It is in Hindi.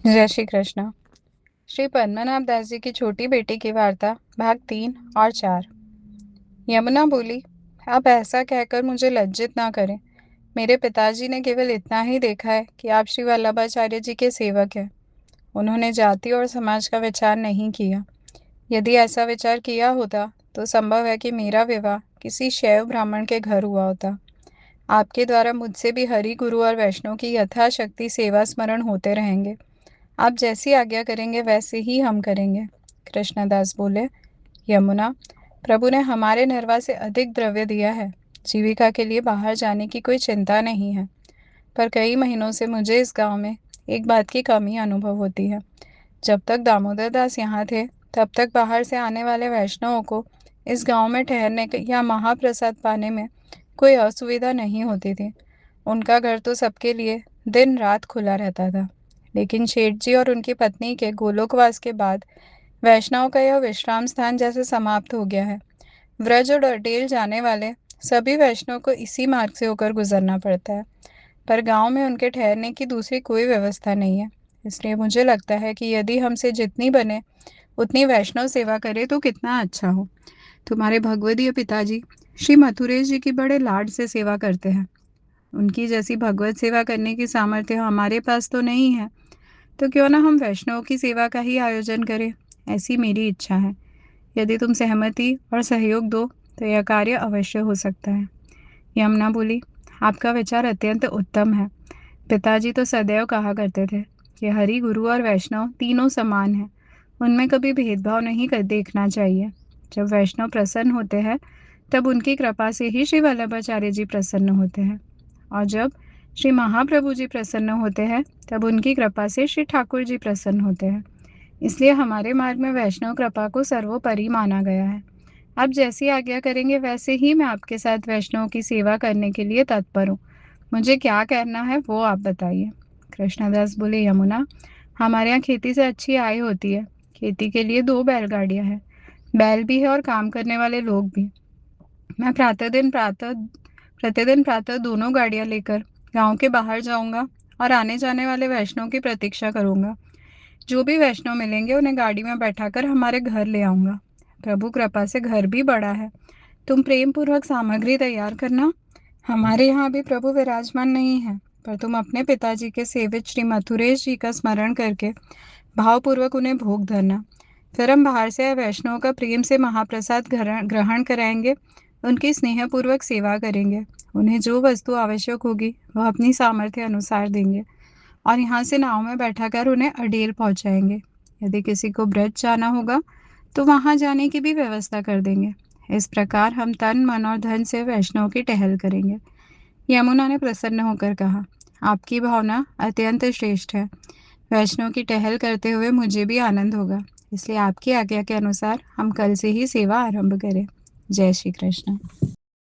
जय श्री कृष्ण। श्री पद्मनाभ दास जी की छोटी बेटी की वार्ता भाग 3 और 4। यमुना बोली, आप ऐसा कहकर मुझे लज्जित ना करें। मेरे पिताजी ने केवल इतना ही देखा है कि आप श्री वल्लभाचार्य जी के सेवक हैं। उन्होंने जाति और समाज का विचार नहीं किया। यदि ऐसा विचार किया होता तो संभव है कि मेरा विवाह किसी शैव ब्राह्मण के घर हुआ होता। आपके द्वारा मुझसे भी हरि गुरु और वैष्णव की यथाशक्ति सेवा स्मरण होते रहेंगे। आप जैसी आज्ञा करेंगे वैसे ही हम करेंगे। कृष्णदास बोले, यमुना, प्रभु ने हमारे निर्वाह से अधिक द्रव्य दिया है। जीविका के लिए बाहर जाने की कोई चिंता नहीं है। पर कई महीनों से मुझे इस गांव में एक बात की कमी अनुभव होती है। जब तक दामोदर दास यहाँ थे तब तक बाहर से आने वाले वैष्णवों को इस गांव में या महाप्रसाद पाने में कोई असुविधा नहीं होती थी। उनका घर तो सबके लिए दिन रात खुला रहता था। लेकिन शेठ जी और उनकी पत्नी के गोलोकवास के बाद वैष्णव का यह विश्राम स्थान जैसे समाप्त हो गया है। व्रज और डडेल जाने वाले सभी वैष्णव को इसी मार्ग से होकर गुजरना पड़ता है। पर गांव में उनके ठहरने की दूसरी कोई व्यवस्था नहीं है। इसलिए मुझे लगता है कि यदि हमसे जितनी बने उतनी वैष्णव सेवा करे तो कितना अच्छा हो। तुम्हारे भगवदीय पिताजी श्री मथुरेश जी की बड़े लाड से सेवा करते हैं। उनकी जैसी भगवत सेवा करने की सामर्थ्य हमारे पास तो नहीं है। तो क्यों ना हम वैष्णव की सेवा का ही आयोजन करें, ऐसी मेरी इच्छा है। यदि तुम सहमति और सहयोग दो तो यह कार्य अवश्य हो सकता है। यमुना बोली, आपका विचार अत्यंत उत्तम है। पिताजी तो सदैव कहा करते थे कि हरि गुरु और वैष्णव तीनों समान हैं। उनमें कभी भेदभाव नहीं कर देखना चाहिए। जब वैष्णव प्रसन्न होते हैं तब उनकी कृपा से ही श्री वल्लभाचार्य जी प्रसन्न होते हैं, और जब श्री महाप्रभु जी प्रसन्न होते हैं तब उनकी कृपा से श्री ठाकुर जी प्रसन्न होते हैं। इसलिए हमारे मार्ग में वैष्णव कृपा को सर्वोपरि माना गया है। आप जैसी आज्ञा करेंगे वैसे ही मैं आपके साथ वैष्णव की सेवा करने के लिए तत्पर हूँ। मुझे क्या करना है वो आप बताइए। कृष्णदास बोले, यमुना, हमारे यहाँ खेती से अच्छी आय होती है। खेती के लिए 2 बैलगाड़ियाँ हैं। बैल भी है और काम करने वाले लोग भी। मैं प्रतिदिन प्रातः दोनों गाड़ियां लेकर गांव के बाहर जाऊंगा और आने जाने वाले वैष्णव की प्रतीक्षा करूंगा। जो भी वैष्णव मिलेंगे उन्हें गाड़ी में बैठाकर हमारे घर ले आऊंगा। प्रभु कृपा से घर भी बड़ा है। तुम प्रेम पूर्वक सामग्री तैयार करना। हमारे यहाँ भी प्रभु विराजमान नहीं है, पर तुम अपने पिताजी के सेवित श्री मथुरेश जी का स्मरण करके भावपूर्वक उन्हें भोग धरना। फिर हम बाहर से आए वैष्णव का प्रेम से महाप्रसाद ग्रहण कराएंगे। उनकी स्नेहपूर्वक सेवा करेंगे। उन्हें जो वस्तु आवश्यक होगी वह अपनी सामर्थ्य अनुसार देंगे और यहाँ से नाव में बैठाकर उन्हें अडेल पहुँचाएंगे। यदि किसी को ब्रज जाना होगा तो वहाँ जाने की भी व्यवस्था कर देंगे। इस प्रकार हम तन मन और धन से वैष्णव की टहल करेंगे। यमुना ने प्रसन्न होकर कहा, आपकी भावना अत्यंत श्रेष्ठ है। वैष्णव की टहल करते हुए मुझे भी आनंद होगा। इसलिए आपकी आज्ञा के अनुसार हम कल से ही सेवा आरंभ करें। जय श्री कृष्ण।